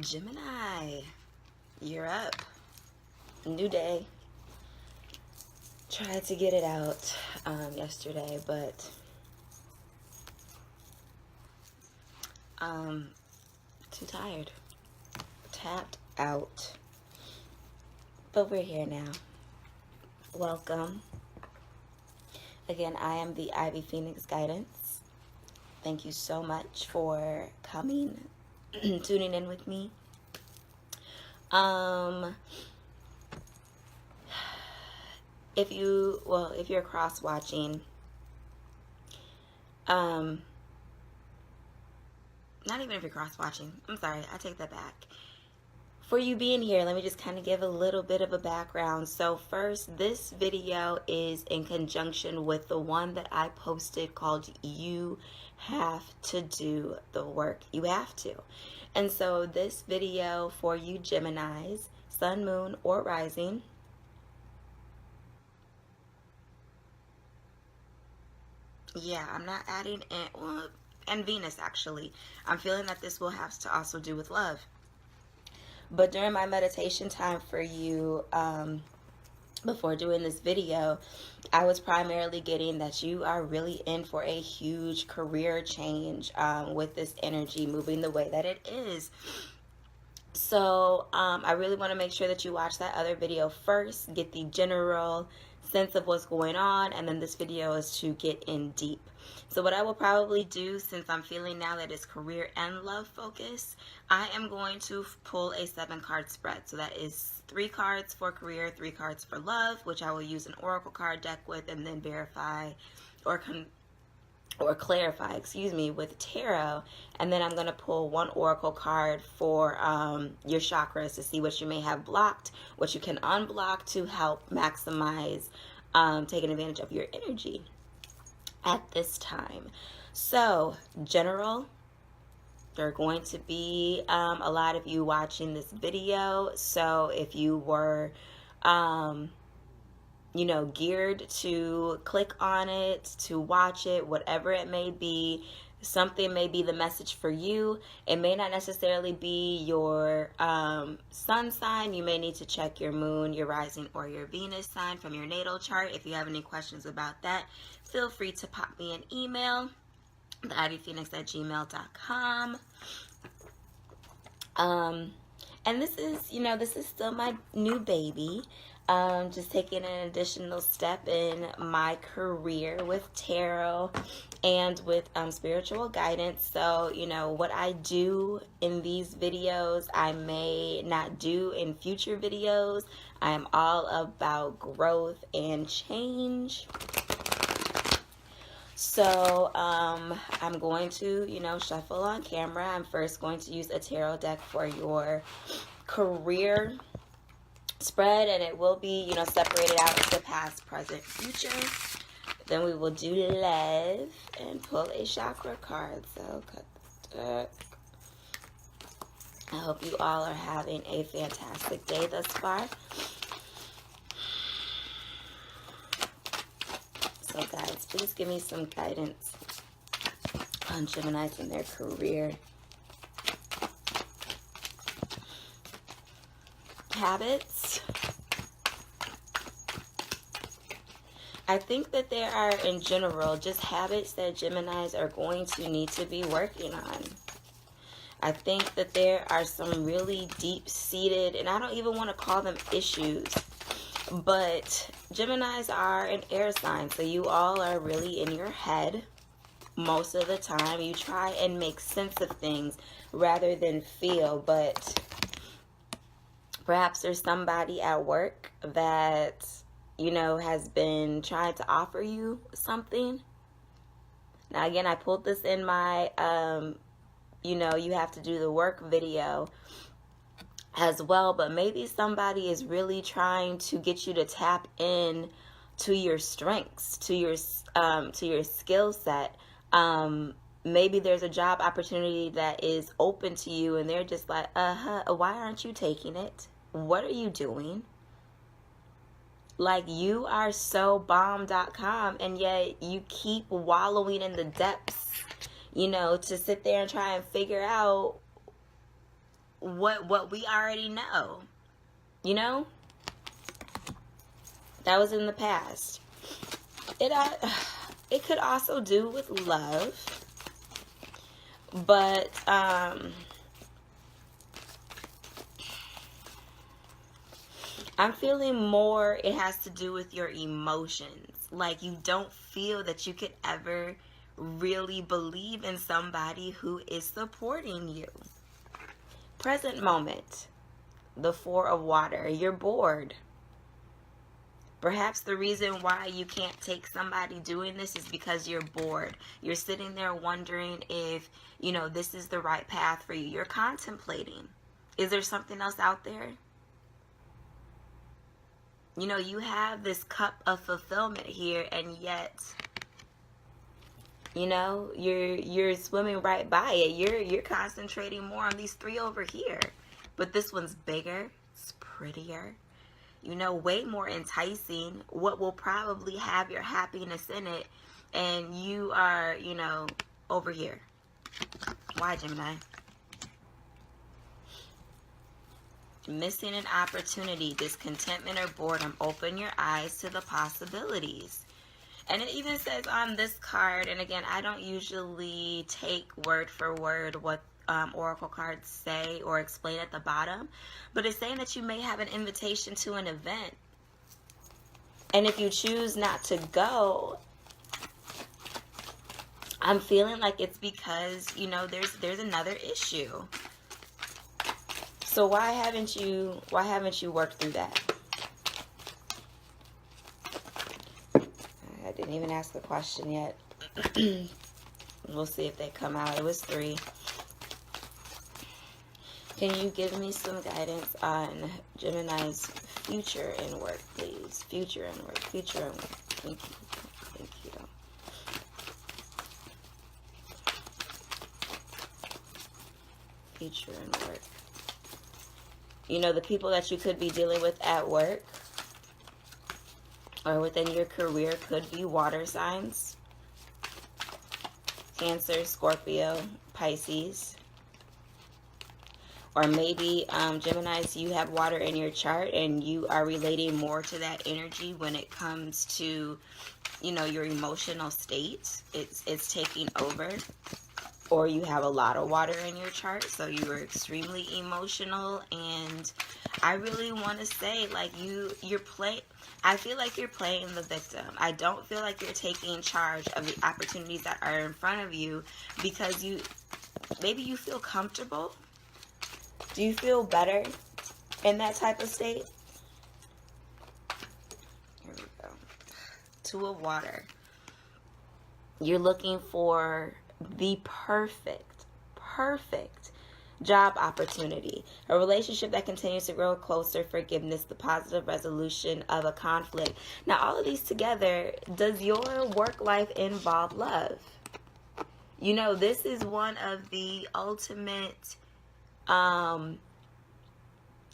Gemini, you're up. New day. Tried to get it out yesterday, but too tired. Tapped out. But we're here now. Welcome. Again, I am the Ivy Phoenix Guidance. Thank you so much for coming, tuning in with me. If you're cross-watching, not even if you're cross-watching, I'm sorry, I take that back. For you being here, let me just kind of give a little bit of a background. So first, this video is in conjunction with the one that I posted called You Have to Do the Work. You have to. And so this video for you Geminis, Sun, Moon, or Rising, yeah, I'm not adding in, well, and Venus actually. I'm feeling that this will have to also do with love. But during my meditation time for you, before doing this video, I was primarily getting that you are really in for a huge career change with this energy moving the way that it is. So I really want to make sure that you watch that other video first, get the general sense of what's going on, and then this video is to get in deep. So what I will probably do, since I'm feeling now that it's career and love focus, I am going to pull a 7-card spread. So that is 3 cards for career, 3 cards for love, which I will use an oracle card deck with, and then verify or clarify, with tarot. And then I'm going to pull 1 oracle card for your chakras to see what you may have blocked, what you can unblock to help maximize taking advantage of your energy at this time. So general, there are going to be a lot of you watching this video. So if you were geared to click on it, to watch it, whatever it may be, something may be the message for you. It may not necessarily be your sun sign. You may need to check your moon, your rising, or your Venus sign from your natal chart. If you have any questions about that, feel free to pop me an email, theivyphoenix@gmail.com. And this is still my new baby. Just taking an additional step in my career with tarot and with spiritual guidance. So, what I do in these videos, I may not do in future videos. I am all about growth and change. So, I'm going to, shuffle on camera. I'm first going to use a tarot deck for your career spread, and it will be, separated out into past, present, future. Then we will do love and pull a chakra card. So cut the deck. I hope you all are having a fantastic day thus far. So guys, please give me some guidance on Geminis in their career. Habits. I think that there are, in general, just habits that Geminis are going to need to be working on. I think that there are some really deep-seated, and I don't even want to call them issues, but Geminis are an air sign, so you all are really in your head most of the time. You try and make sense of things rather than feel, but perhaps there's somebody at work that, has been trying to offer you something. Now, again, I pulled this in my, you have to do the work video as well, but maybe somebody is really trying to get you to tap in to your strengths, to your skill set. Maybe there's a job opportunity that is open to you, and they're just like, why aren't you taking it? What are you doing? Like, you are so bomb.com, and yet you keep wallowing in the depths, to sit there and try and figure out what we already know. You know? That was in the past. It could also do with love. But I'm feeling more it has to do with your emotions. Like, you don't feel that you could ever really believe in somebody who is supporting you. Present moment, the Four of Water. You're bored. Perhaps the reason why you can't take somebody doing this is because you're bored. You're sitting there wondering if, this is the right path for you. You're contemplating. Is there something else out there? You have this cup of fulfillment here, and yet, you're swimming right by it. You're concentrating more on these three over here. But this one's bigger. It's prettier. Way more enticing. What will probably have your happiness in it. And you are, over here. Why, Gemini? Missing an opportunity, discontentment or boredom. Open your eyes to the possibilities. And it even says on this card, and again, I don't usually take word for word what oracle cards say or explain at the bottom, but it's saying that you may have an invitation to an event. And if you choose not to go, I'm feeling like it's because, there's another issue. So why haven't you worked through that? I didn't even ask the question yet. We'll see if they come out. It was 3. Can you give me some guidance on Gemini's future in work, please? Future in work. Future in work. Thank you. Thank you. Future in work. The people that you could be dealing with at work or within your career could be water signs. Cancer, Scorpio, Pisces. Or maybe, Geminis, you have water in your chart and you are relating more to that energy when it comes to, your emotional state. It's taking over. Or you have a lot of water in your chart, so you are extremely emotional. And I really want to say, like, I feel like you're playing the victim. I don't feel like you're taking charge of the opportunities that are in front of you because maybe you feel comfortable. Do you feel better in that type of state? Here we go. 2 of Water. You're looking for the perfect job opportunity, a relationship that continues to grow closer, forgiveness, the positive resolution of a conflict. Now, all of these together, does your work life involve love? This is one of the ultimate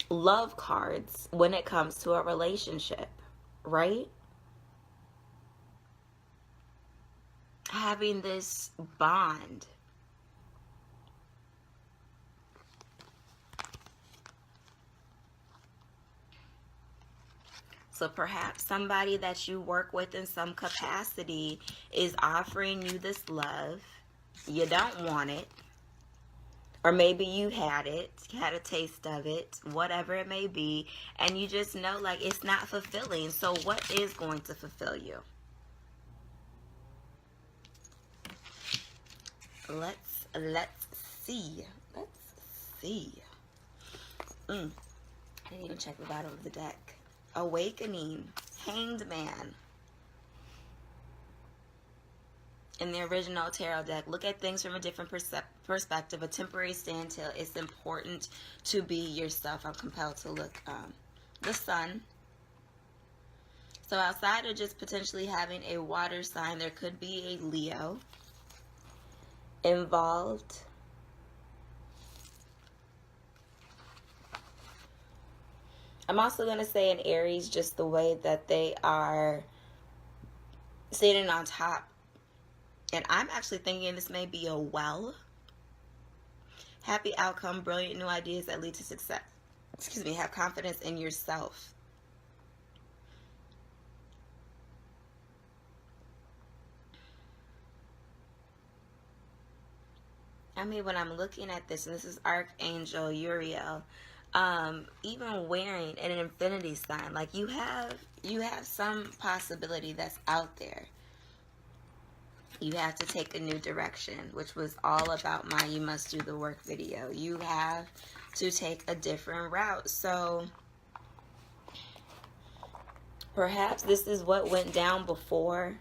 love cards when it comes to a relationship, right? Having this bond. So perhaps somebody that you work with in some capacity is offering you this love. You don't want it. Or maybe you had it, had a taste of it, whatever it may be, and you just know, like, it's not fulfilling. So what is going to fulfill you? Let's see. Let's see. I didn't even check the bottom of the deck. Awakening. Hanged Man. In the original tarot deck, look at things from a different perspective. A temporary standstill. It's important to be yourself. I'm compelled to look. The Sun. So outside of just potentially having a water sign, there could be a Leo involved. I'm also going to say an Aries, just the way that they are sitting on top. And I'm actually thinking this may be a well. Happy outcome, brilliant new ideas that lead to success. Excuse me, have confidence in yourself. I mean, when I'm looking at this, and this is Archangel Uriel, even wearing an infinity sign, like you have some possibility that's out there. You have to take a new direction, which was all about my You Must Do the Work video. You have to take a different route. So perhaps this is what went down before.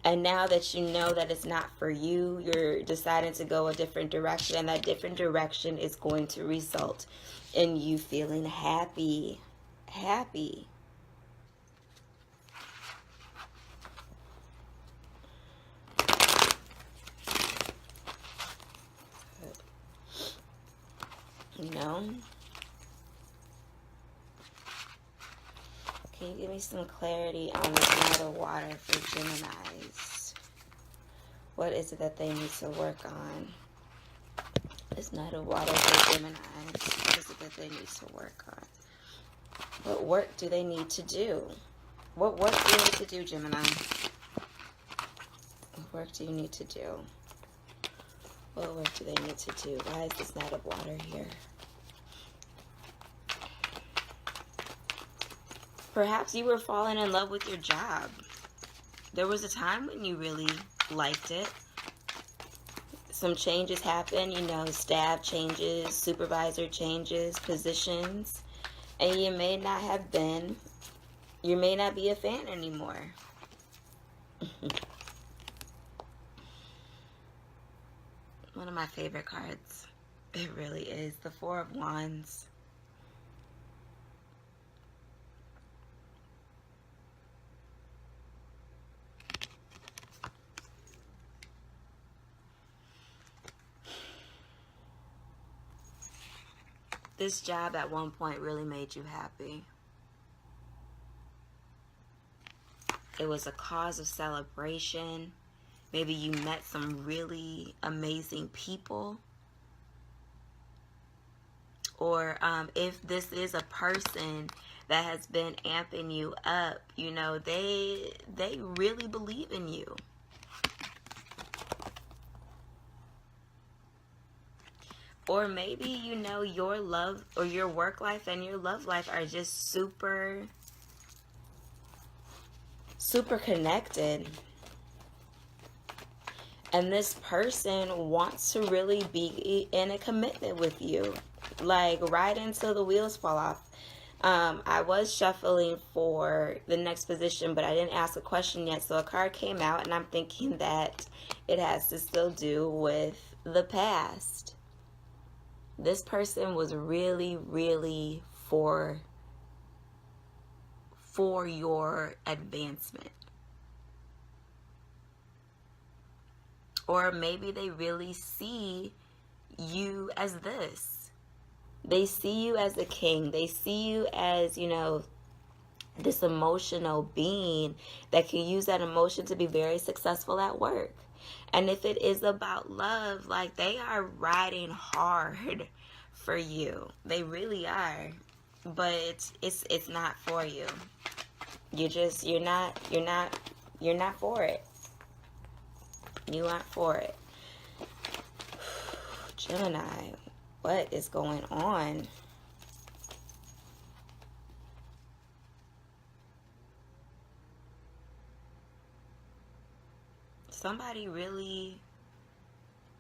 And now that you know that it's not for you, you're deciding to go a different direction. And that different direction is going to result in you feeling happy. Happy. You know? Can you give me some clarity on this Knight of Water for Geminis? What is it that they need to work on? This Knight of Water for Geminis. What is it that they need to work on? What work do they need to do? What work do you need to do, Gemini? What work do you need to do? What work do they need to do? Why is this Knight of Water here? Perhaps you were falling in love with your job. There was a time when you really liked it. Some changes happen, you know, staff changes, supervisor changes, positions. And you may not be a fan anymore. One of my favorite cards. It really is. The Four of Wands. This job at one point really made you happy. It was a cause of celebration. Maybe you met some really amazing people. Or if this is a person that has been amping you up, you know, they really believe in you. Or maybe, you know, your love or your work life and your love life are just super connected. And this person wants to really be in a commitment with you. Like, right until the wheels fall off. I was shuffling for the next position, but I didn't ask a question yet. So a card came out, and I'm thinking that it has to still do with the past. This person was really, really for your advancement. Or maybe they really see you as this. They see you as a king. They see you as, you know, this emotional being that can use that emotion to be very successful at work. And if it is about love, like, they are riding hard for you. They really are. But it's not for you. You're not for it. You aren't for it. Gemini, what is going on? Somebody really,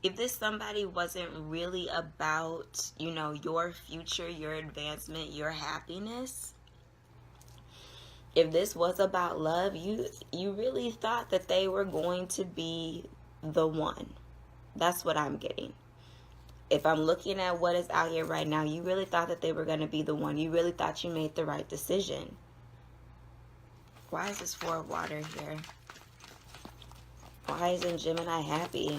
if this somebody wasn't really about, you know, your future, your advancement, your happiness, if this was about love, you really thought that they were going to be the one. That's what I'm getting. If I'm looking at what is out here right now, you really thought that they were going to be the one. You really thought you made the right decision. Why is this Four of Water here? Why isn't Gemini happy?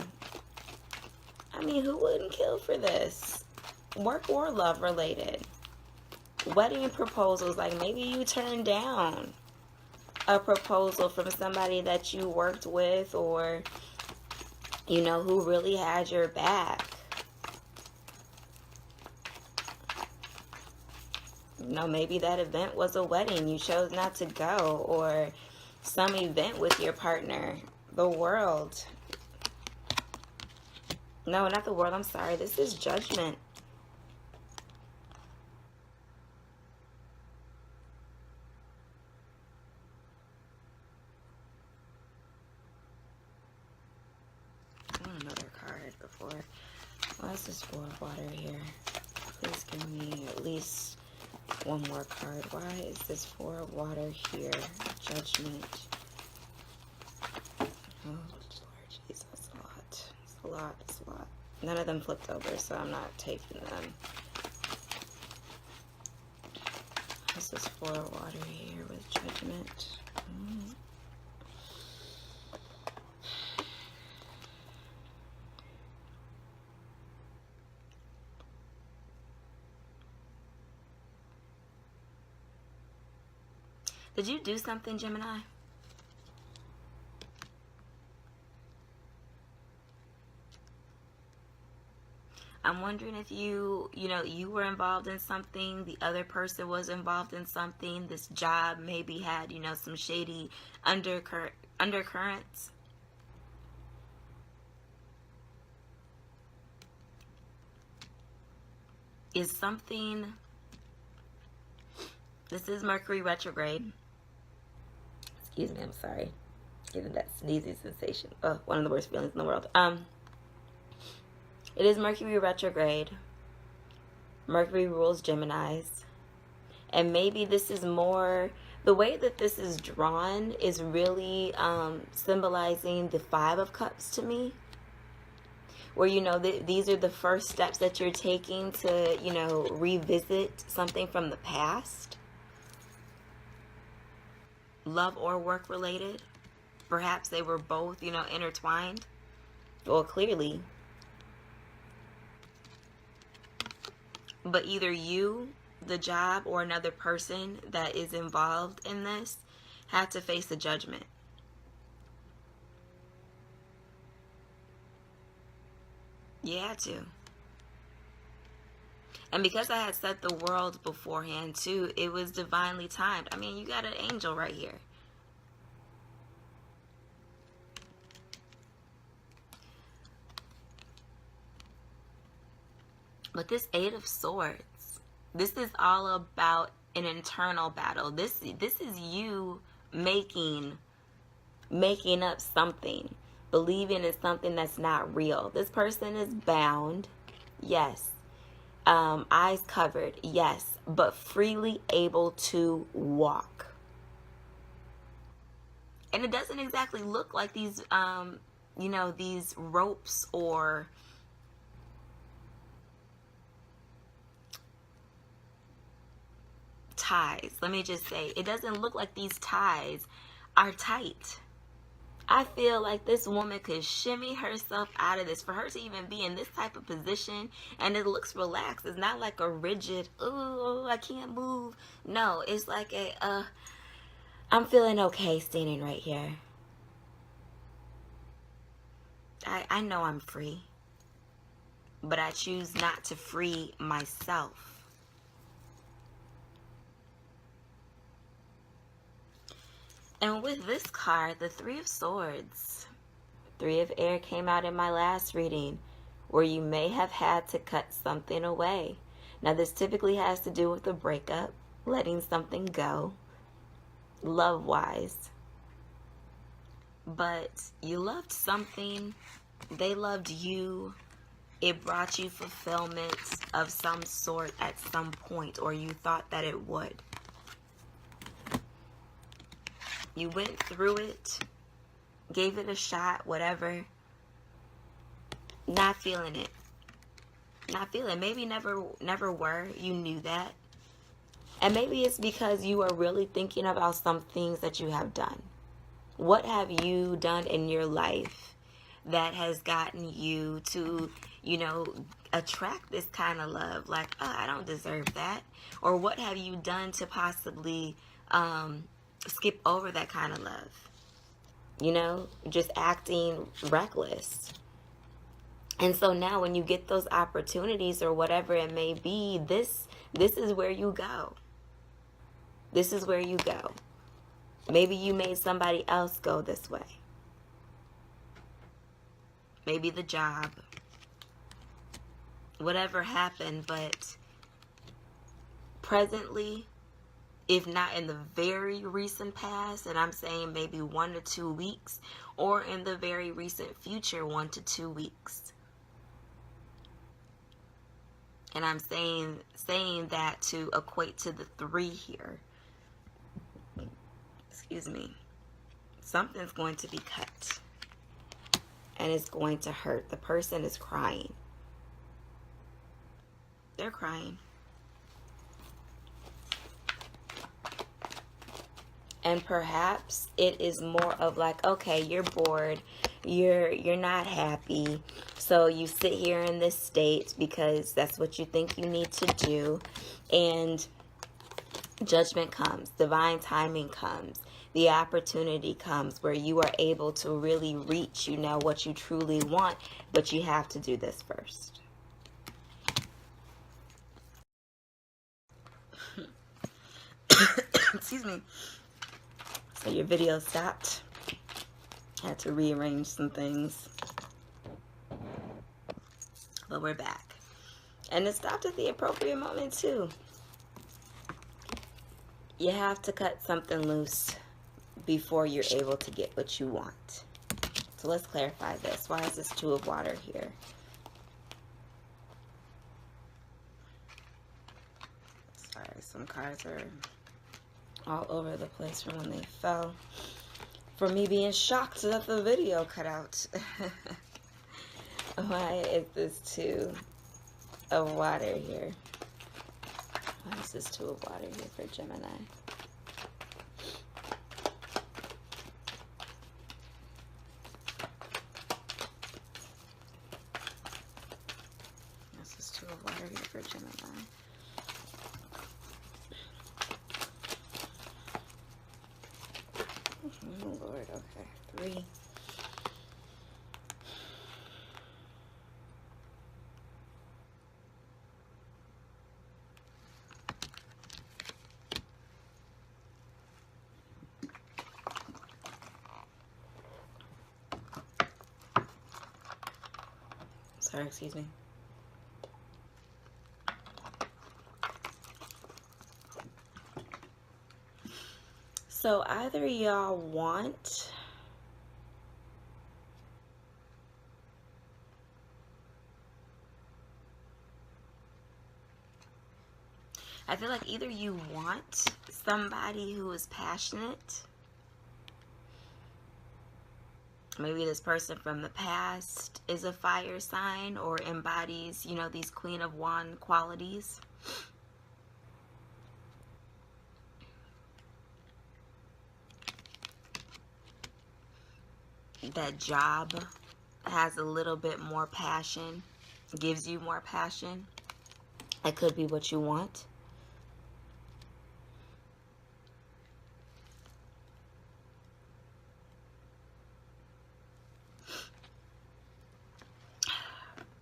I mean, who wouldn't kill for this? Work or love related. Wedding proposals, like maybe you turned down a proposal from somebody that you worked with, or, you know, who really had your back. Maybe that event was a wedding. You chose not to go, or some event with your partner. The world. No, not the world. I'm sorry. This is judgment. I want another card before. Why is this 4 of water here? Please give me at least one more card. Why is this 4 of water here? Judgment. Oh, Lord Jesus, that's a lot. It's a lot. It's a lot. None of them flipped over, so I'm not taking them. This is 4 of water here with judgment. Did you do something, Gemini? I'm wondering if you were involved in something, the other person was involved in something, this job maybe had, some shady undercurrents. Is something, this is Mercury retrograde. Excuse me, I'm sorry. Getting that sneezy sensation. Oh, one of the worst feelings in the world. It is Mercury retrograde. Mercury rules Geminis. And maybe this is more, the way that this is drawn is really symbolizing the 5 of Cups to me. Where, these are the first steps that you're taking to, revisit something from the past. Love or work related. Perhaps they were both, intertwined. Well, clearly. But either you, the job, or another person that is involved in this had to face the judgment. You had to. And because I had set the world beforehand too, it was divinely timed. I mean, you got an angel right here. But this 8 of Swords, this is all about an internal battle. This is you making up something, believing in something that's not real. This person is bound, yes. Eyes covered, yes, but freely able to walk. And it doesn't exactly look like these, these ropes or ties. Let me just say, it doesn't look like these ties are tight. I feel like this woman could shimmy herself out of this. For her to even be in this type of position, and it looks relaxed. It's not like a rigid, oh, I can't move. No, it's like I'm feeling okay standing right here. I know I'm free, but I choose not to free myself. And with this card, the 3 of Swords, 3 of Air came out in my last reading, where you may have had to cut something away. Now, this typically has to do with a breakup, letting something go, love-wise. But you loved something, they loved you, it brought you fulfillment of some sort at some point, or you thought that it would. You went through it, gave it a shot, whatever. Not feeling it. Not feeling. Maybe never were. You knew that. And maybe it's because you are really thinking about some things that you have done. What have you done in your life that has gotten you to, attract this kind of love? Like, oh, I don't deserve that. Or what have you done to possibly skip over that kind of love? Just acting reckless. And so now when you get those opportunities or whatever it may be, this is where you go. This is where you go. Maybe you made somebody else go this way. Maybe the job. Whatever happened, but presently, if not in the very recent past, and I'm saying maybe 1 to 2 weeks, or in the very recent future, 1 to 2 weeks. And I'm saying that to equate to the 3 here. Excuse me. Something's going to be cut. And it's going to hurt. The person is crying. They're crying. And perhaps it is more of like, okay, you're bored, you're not happy, so you sit here in this state because that's what you think you need to do, and judgment comes, divine timing comes, the opportunity comes where you are able to really reach, what you truly want, but you have to do this first. Excuse me. So your video stopped. Had to rearrange some things. But we're back. And it stopped at the appropriate moment too. You have to cut something loose before you're able to get what you want. So let's clarify this. Why is this 2 of water here? Sorry, some cards are all over the place from when they fell. For me being shocked that the video cut out. Why is this 2 of water here? Why is this 2 of water here for Gemini? This is 2 of water here for Gemini. Oh Lord, okay. 3. Sorry, excuse me. So either y'all want I feel like either you want somebody who is passionate. Maybe this person from the past is a fire sign or embodies, these Queen of Wands qualities. That job has a little bit more passion, gives you more passion. It could be what you want.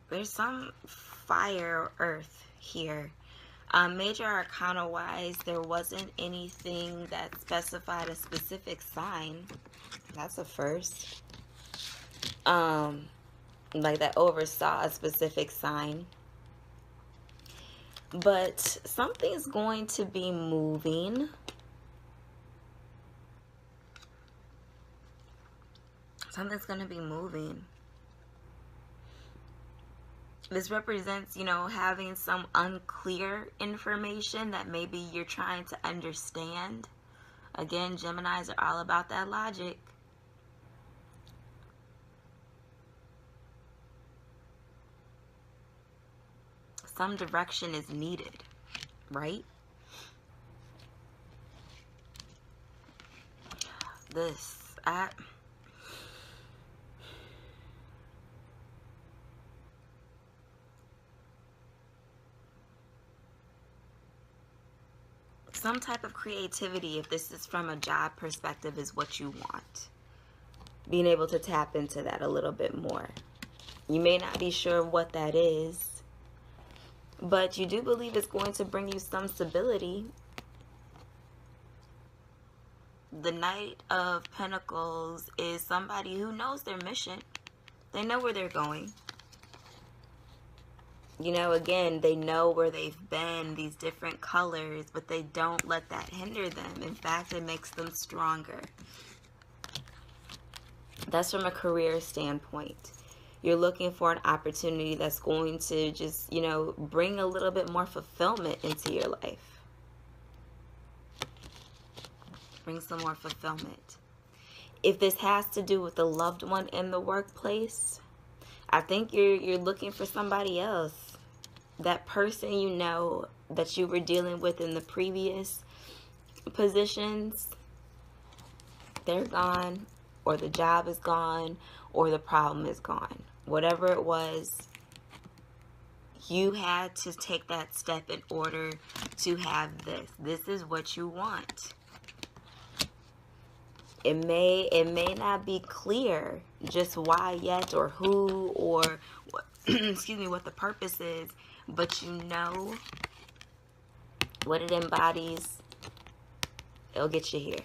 There's some fire or earth here. Major arcana wise, there wasn't anything that specified a specific sign. That's a first. Like that oversaw a specific sign. But something's going to be moving. Something's going to be moving. This represents, having some unclear information that maybe you're trying to understand. Again, Geminis are all about that logic. Some direction is needed, right? Some type of creativity, if this is from a job perspective, is what you want. Being able to tap into that a little bit more. You may not be sure what that is, but you do believe it's going to bring you some stability. the Knight of Pentacles is somebody who knows their mission. They know where they're going. You know, again, they know where they've been, these different colors, but they don't let that hinder them. In fact, it makes them stronger. That's from a career standpoint. You're looking for an opportunity that's going to just, you know, bring a little bit more fulfillment into your life. Bring some more fulfillment. If this has to do with a loved one in the workplace, I think you're looking for somebody else. That person, you know, that you were dealing with in the previous positions, they're gone, or the job is gone, or the problem is gone. Whatever it was, you had to take that step in order to have this. This is what you want. It may not be clear just why yet, or who, or what, excuse me, what the purpose is, but you know what it embodies. It'll get you here.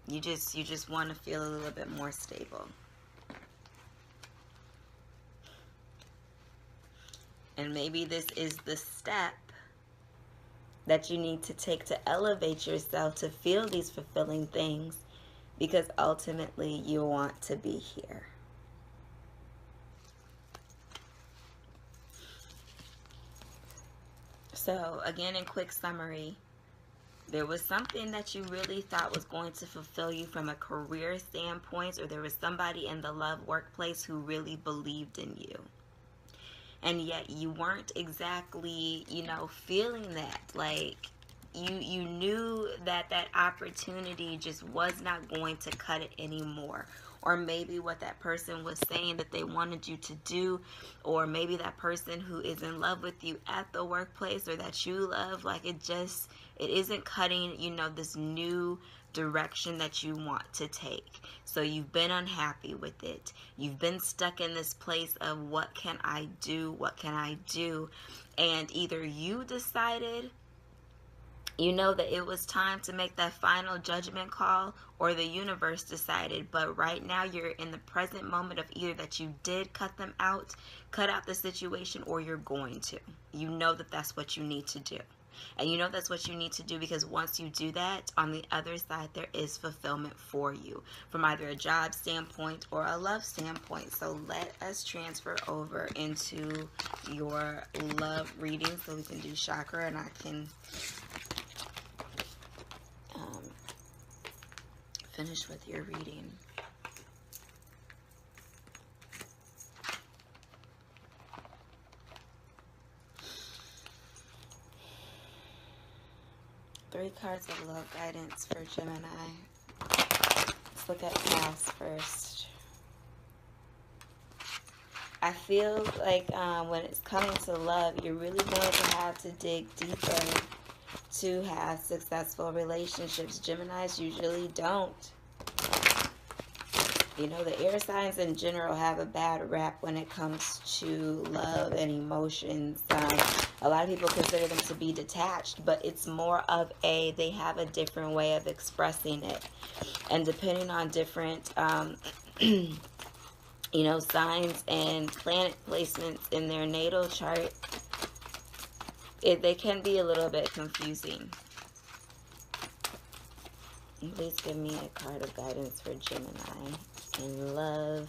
You just want to feel a little bit more stable. And maybe this is the step that you need to take to elevate yourself to feel these fulfilling things, because ultimately you want to be here. So again, in quick summary, there was something that you really thought was going to fulfill you from a career standpoint, or there was somebody in the love workplace who really believed in you. And yet you weren't exactly, you know, feeling that. Like, you knew that that opportunity just was not going to cut it anymore. Or maybe what that person was saying that they wanted you to do, or maybe that person who is in love with you at the workplace, or that you love, like, it isn't cutting, you know, this new direction that you want to take. So you've been unhappy with it. You've been stuck in this place of what can I do? What can I do? And either you decided, you know, that it was time to make that final judgment call, or the universe decided. But right now you're in the present moment of either that you did cut out the situation, or you're going to. You know that that's what you need to do. And you know that's what you need to do because once you do that, on the other side, there is fulfillment for you from either a job standpoint or a love standpoint. So let us transfer over into your love reading so we can do chakra, and I can finish with your reading. Three cards of love guidance for Gemini. Let's look at past first. I feel like when it's coming to love, you're really going to have to dig deeper to have successful relationships. Geminis usually don't. You know, the air signs in general have a bad rap when it comes to love and emotions. A lot of people consider them to be detached, but it's more of they have a different way of expressing it. And depending on different, you know, signs and planet placements in their natal chart, they can be a little bit confusing. Please give me a card of guidance for Gemini in love,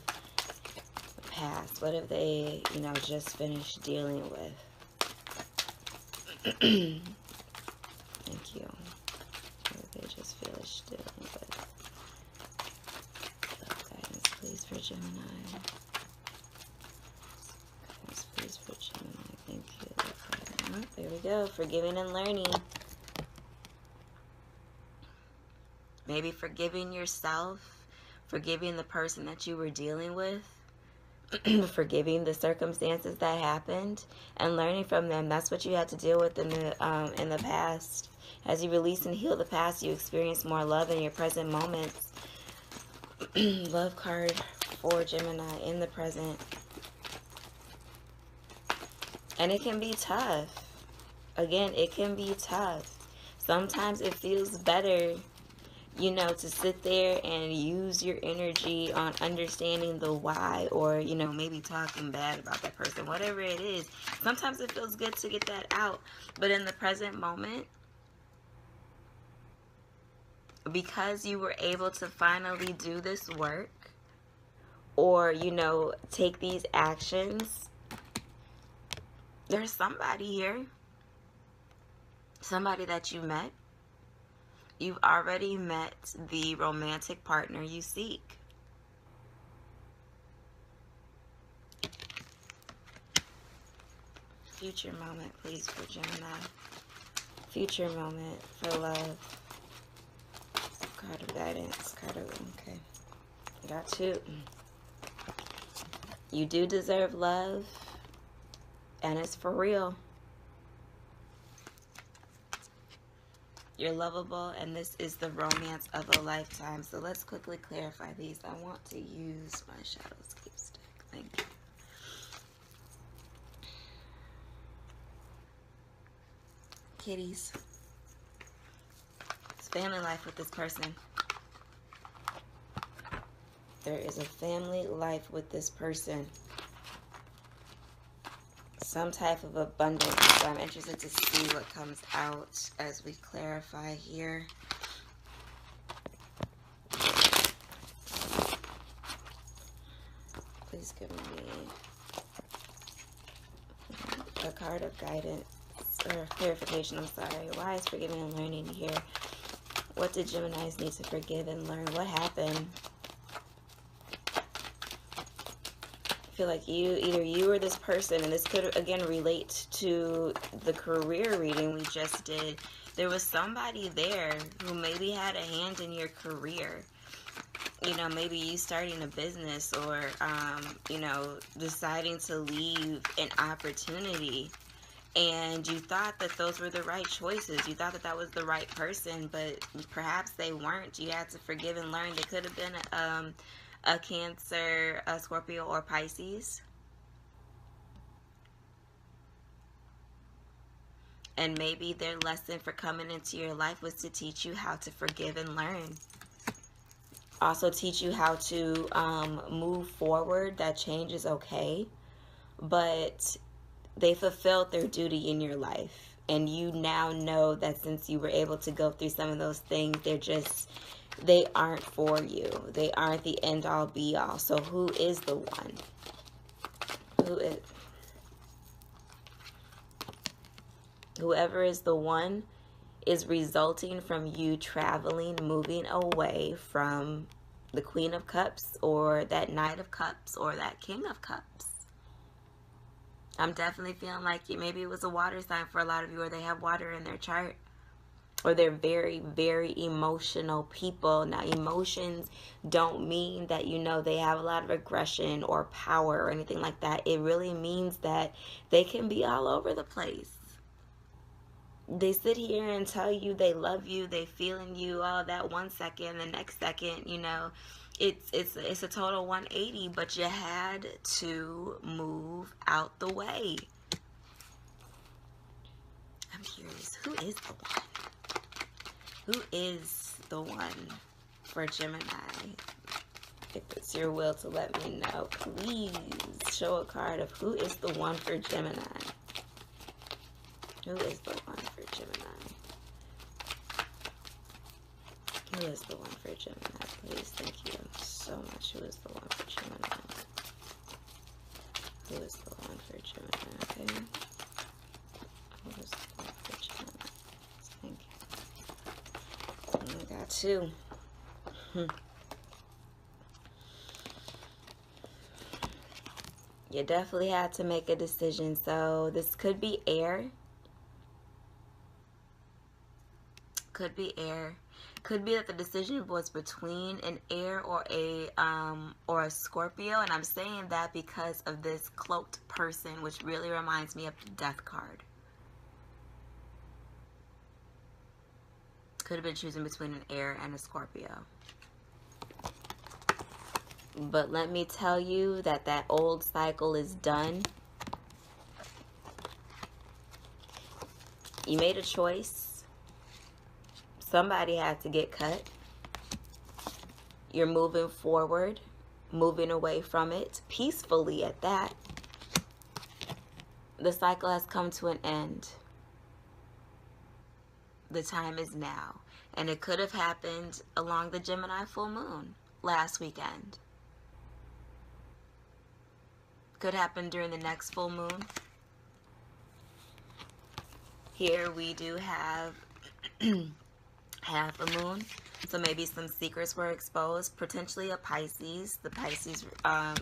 past. What have they, you know, just finished dealing with? Thank you. What have they just finished dealing with? Love guidance, please, for Gemini. Guidance, please, for Gemini. Thank you. Oh, there we go. Forgiving and learning. Maybe forgiving yourself, forgiving the person that you were dealing with, forgiving the circumstances that happened, and learning from them. That's what you had to deal with in the past. As you release and heal the past, you experience more love in your present moments. Love card for Gemini in the present. And it can be tough. Again, it can be tough. Sometimes it feels better, you know, to sit there and use your energy on understanding the why, or, you know, maybe talking bad about that person, whatever it is. Sometimes it feels good to get that out. But in the present moment, because you were able to finally do this work, or, you know, take these actions, there's somebody here, somebody that you met. You've already met the romantic partner you seek. Future moment, please, for Gemini. Future moment for love. Card of guidance. Card of, okay. Got two. You do deserve love, and it's for real. You're lovable, and this is the romance of a lifetime. So let's quickly clarify these. I want to use my Shadowscape stick. Thank you. Kitties. It's family life with this person. There is a family life with this person. Some type of abundance. So I'm interested to see what comes out as we clarify here. Please give me a card of guidance or clarification. I'm sorry. Why is forgiving and learning here? What did Geminis need to forgive and learn? What happened? Feel like either you or this person, and this could again relate to the career reading we just did. There was somebody there who maybe had a hand in your career. You know, maybe you starting a business, or you know, deciding to leave an opportunity, and you thought that those were the right choices. You thought that that was the right person, but perhaps they weren't. You had to forgive and learn. They could have been a Cancer, a Scorpio, or Pisces. And maybe their lesson for coming into your life was to teach you how to forgive and learn. Also teach you how to move forward, that change is okay. But they fulfilled their duty in your life. And you now know that since you were able to go through some of those things, they aren't for you. They aren't the end all be all. So who is the one? Whoever is the one is resulting from you traveling, moving away from the Queen of Cups, or that Knight of Cups, or that King of Cups. I'm definitely feeling like maybe it was a water sign for a lot of you, or they have water in their chart. Or they're very, very emotional people. Now, emotions don't mean that, you know, they have a lot of aggression or power or anything like that. It really means that they can be all over the place. They sit here and tell you they love you, they feeling you all that 1 second, the next second, you know, it's a total 180, but you had to move out the way. I'm curious, who is the one? Who is the one for Gemini? If it's your will to let me know, please show a card of who is the one for Gemini. Who is the one for Gemini? Who is the one for Gemini? Please, thank you so much. Who is the one for Gemini? Who is the one for Gemini? Okay. Who is the one for Gemini? Thank you. I got two. You definitely had to make a decision. So this could be air. Could be air. Could be that the decision was between an air or a Scorpio, and I'm saying that because of this cloaked person, which really reminds me of the Death card. Could have been choosing between an air and a Scorpio. But let me tell you that that old cycle is done. You made a choice. Somebody had to get cut. You're moving forward, moving away from it, peacefully at that. The cycle has come to an end. The time is now. And it could have happened along the Gemini full moon last weekend. Could happen during the next full moon. Here we do have half a moon. So maybe some secrets were exposed. Potentially a Pisces. The Pisces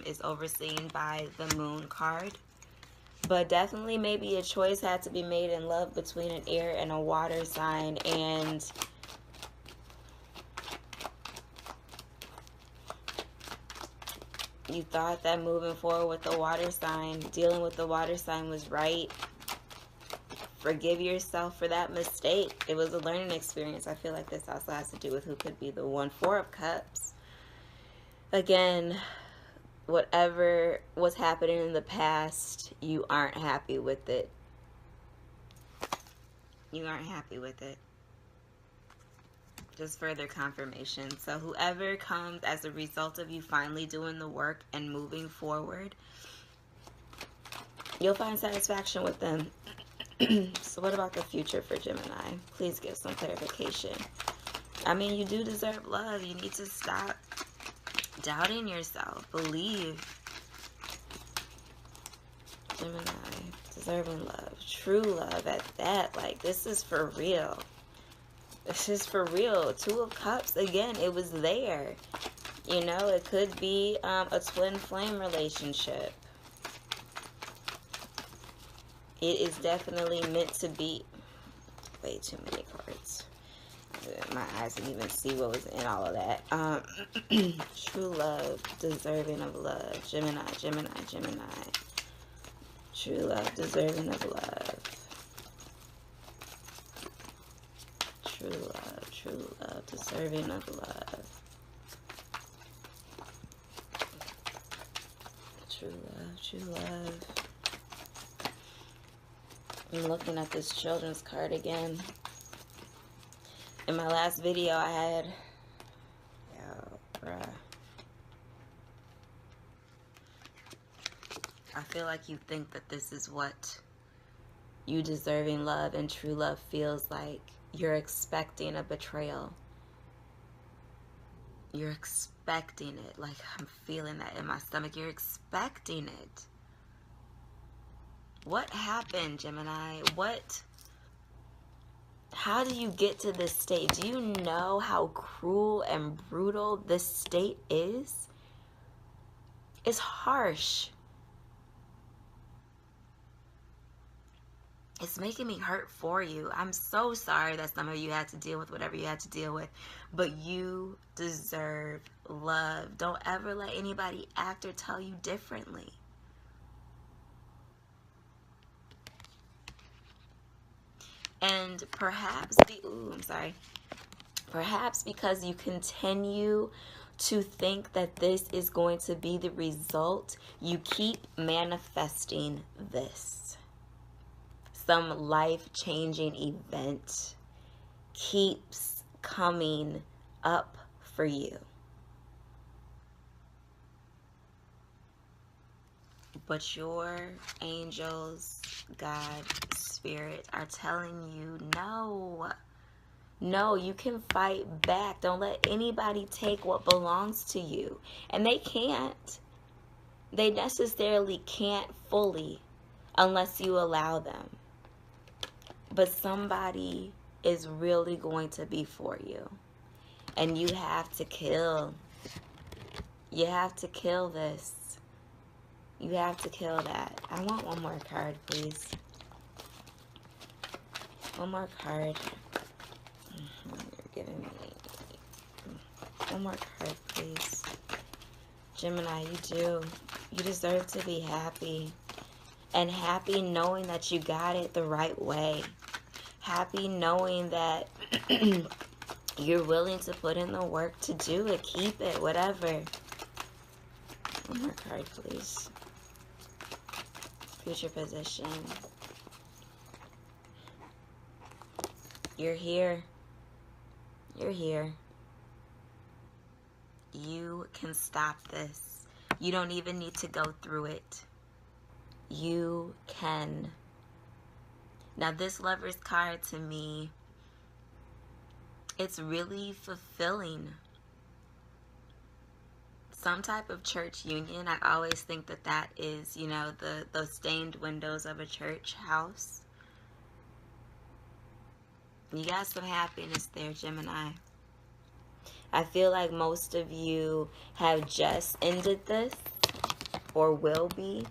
is overseen by the moon card. But definitely maybe a choice had to be made in love between an air and a water sign. And you thought that moving forward with the water sign, dealing with the water sign was right. Forgive yourself for that mistake. It was a learning experience. I feel like this also has to do with who could be the one. Four of Cups. Again, whatever was happening in the past, you aren't happy with it. You aren't happy with it. Just further confirmation. So whoever comes as a result of you finally doing the work and moving forward, you'll find satisfaction with them. So what about the future for Gemini? Please give some clarification. I mean, you do deserve love. You need to stop doubting yourself. Believe. Gemini, deserving love. True love at that. Like, this is for real. This is for real. Two of Cups. Again, it was there. You know, it could be a twin flame relationship. It is definitely meant to be. Way too many cards. My eyes didn't even see what was in all of that. True love, deserving of love. Gemini, Gemini, Gemini. True love, deserving of love. True love, deserving of love. True love, true love. I'm looking at this children's card again. In my last video, I had... Yo, bruh. I feel like you think that this is what you deserving love and true love feels like. You're expecting a betrayal. You're expecting it. Like, I'm feeling that in my stomach. You're expecting it. What happened, Gemini? How do you get to this state? Do you know how cruel and brutal this state is? It's harsh. It's making me hurt for you. I'm so sorry that some of you had to deal with whatever you had to deal with. But you deserve love. Don't ever let anybody act or tell you differently. And perhaps, perhaps because you continue to think that this is going to be the result, you keep manifesting this. Some life-changing event keeps coming up for you. But your angels, God, Spirit are telling you, no. No, you can fight back. Don't let anybody take what belongs to you. And they can't. They necessarily can't fully unless you allow them. But somebody is really going to be for you. And you have to kill. You have to kill this. You have to kill that. I want one more card, please. One more card. You're giving me... One more card, please. Gemini, you deserve to be happy. And happy knowing that you got it the right way. Happy knowing that you're willing to put in the work to do it, keep it, whatever. One more card, please. Future position. You're here. You're here. You can stop this. You don't even need to go through it. You can. Now, this Lover's card to me, it's really fulfilling. Some type of church union. I always think that that is, you know, the stained windows of a church house. You got some happiness there, Gemini. I feel like most of you have just ended this or will be.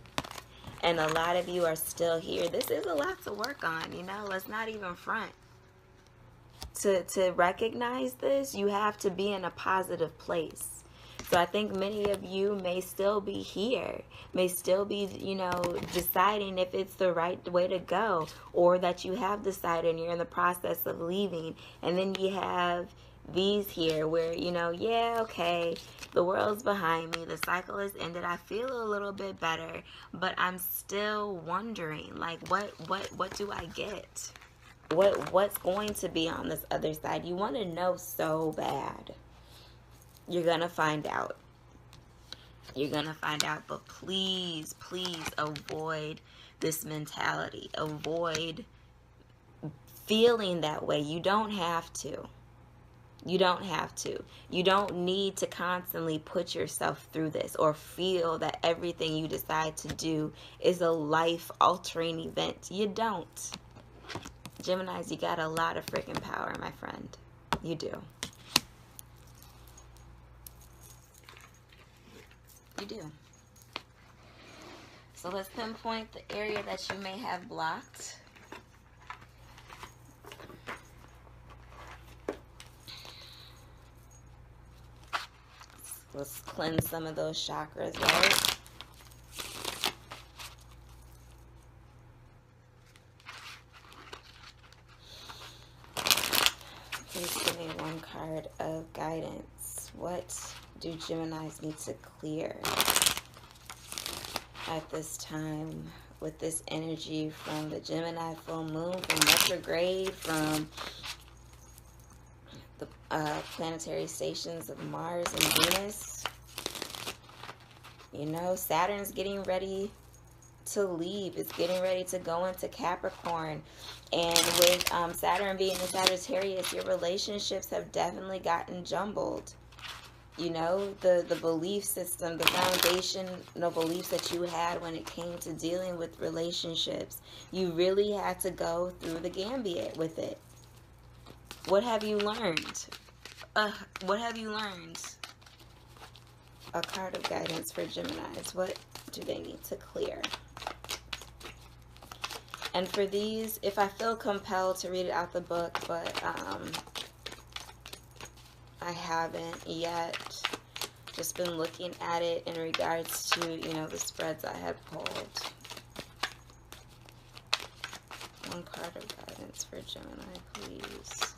And a lot of you are still here. This is a lot to work on, you know. Let's not even front. To recognize this, you have to be in a positive place. So I think many of you may still be here, may still be, you know, deciding if it's the right way to go, or that you have decided and you're in the process of leaving. And then you have these here where, you know, yeah, okay, the world's behind me, the cycle has ended, I feel a little bit better, but I'm still wondering, like, what do I get? What's going to be on this other side? You want to know so bad. You're gonna find out. You're gonna find out, but please, please avoid this mentality. Avoid feeling that way. You don't have to. You don't have to. You don't need to constantly put yourself through this or feel that everything you decide to do is a life-altering event. You don't. Geminis, you got a lot of freaking power, my friend. You do. You do. So let's pinpoint the area that you may have blocked. Let's cleanse some of those chakras, right? Please give me one card of guidance. What do Geminis need to clear at this time with this energy from the Gemini full moon, from retrograde, from the planetary stations of Mars and Venus? You know, Saturn's getting ready to leave. It's getting ready to go into Capricorn. And with Saturn being in Sagittarius, your relationships have definitely gotten jumbled. You know, the belief system, the foundational beliefs that you had when it came to dealing with relationships, you really had to go through the gambit with it. What have you learned? What have you learned? A card of guidance for Geminis. What do they need to clear? And for these, if I feel compelled to read it out the book, but I haven't yet, just been looking at it in regards to, you know, the spreads I had pulled. One card of guidance for Gemini, please.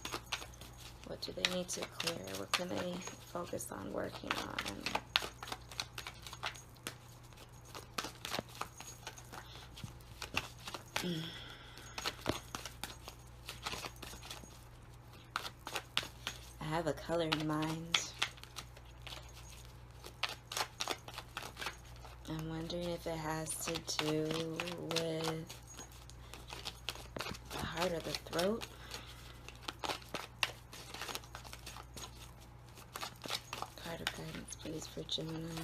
What do they need to clear? What can they focus on working on? I have a color in mind. I'm wondering if it has to do with the heart or the throat. Card of guidance, please, for Gemini.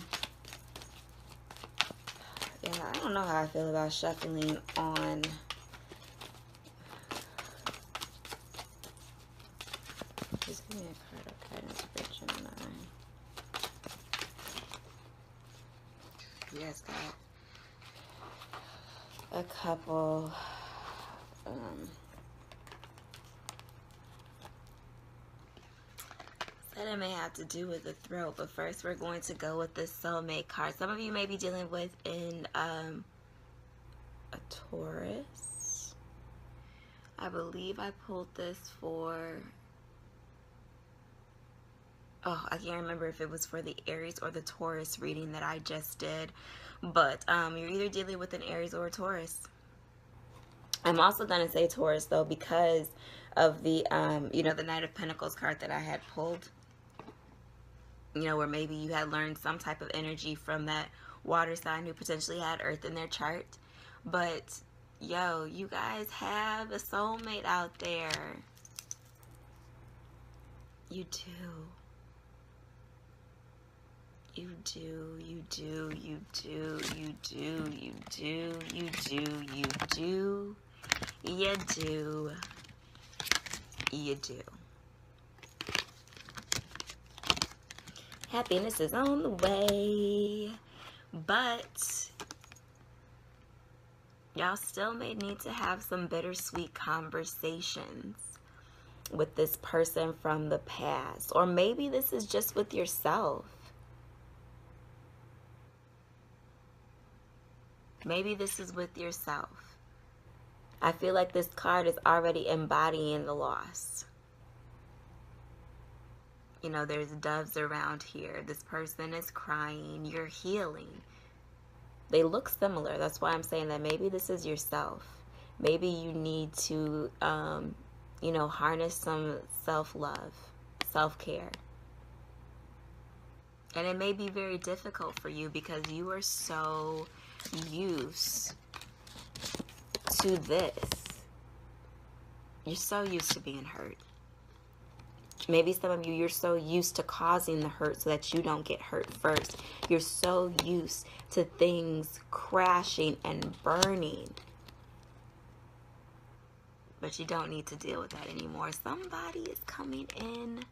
Yeah, I don't know how I feel about shuffling on just give me a card of guidance for Gemini. You guys got a couple that it may have to do with the throat, but first we're going to go with the soulmate card. Some of you may be dealing with a Taurus. I believe I pulled this for, oh, I can't remember if it was for the Aries or the Taurus reading that I just did, but you're either dealing with an Aries or a Taurus. I'm also going to say Taurus, though, because of the, you know, the Knight of Pentacles card that I had pulled. You know, where maybe you had learned some type of energy from that water sign who potentially had earth in their chart. But, yo, you guys have a soulmate out there. You do. You do, you do, you do, you do, you do, you do, you do, you do, you do. Happiness is on the way, but y'all still may need to have some bittersweet conversations with this person from the past. Or maybe this is just with yourself. Maybe this is with yourself. I feel like this card is already embodying the loss. You know, there's doves around here. This person is crying. You're healing. They look similar. That's why I'm saying that maybe this is yourself. Maybe you need to, you know, harness some self-love, self-care. And it may be very difficult for you because you are so used to this. You're so used to being hurt. Maybe some of you, you're so used to causing the hurt so that you don't get hurt first. You're so used to things crashing and burning. But you don't need to deal with that anymore. Somebody is coming in.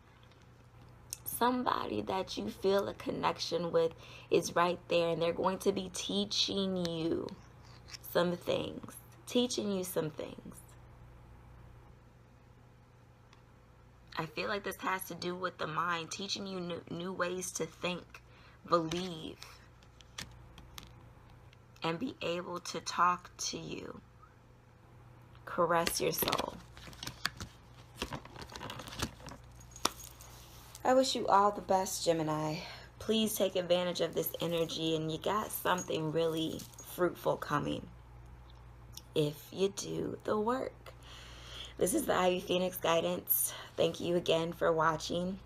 Somebody that you feel a connection with is right there, and they're going to be teaching you some things. Teaching you some things. I feel like this has to do with the mind, teaching you new ways to think, believe, and be able to talk to you. Caress your soul. I wish you all the best, Gemini. Please take advantage of this energy, and you got something really fruitful coming if you do the work. This is the Ivy Phoenix Guidance. Thank you again for watching.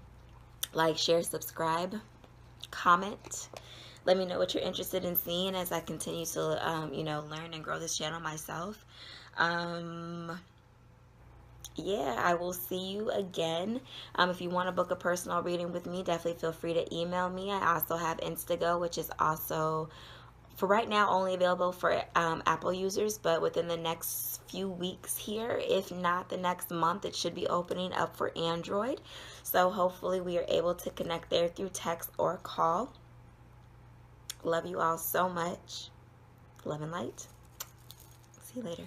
Like, share, subscribe, comment. Let me know what you're interested in seeing as I continue to, you know, learn and grow this channel myself. Yeah, I will see you again. If you want to book a personal reading with me, definitely feel free to email me. I also have Instago, which is also, for right now, only available for Apple users, but within the next few weeks here, if not the next month, it should be opening up for Android. So hopefully we are able to connect there through text or call. Love you all so much. Love and light. See you later.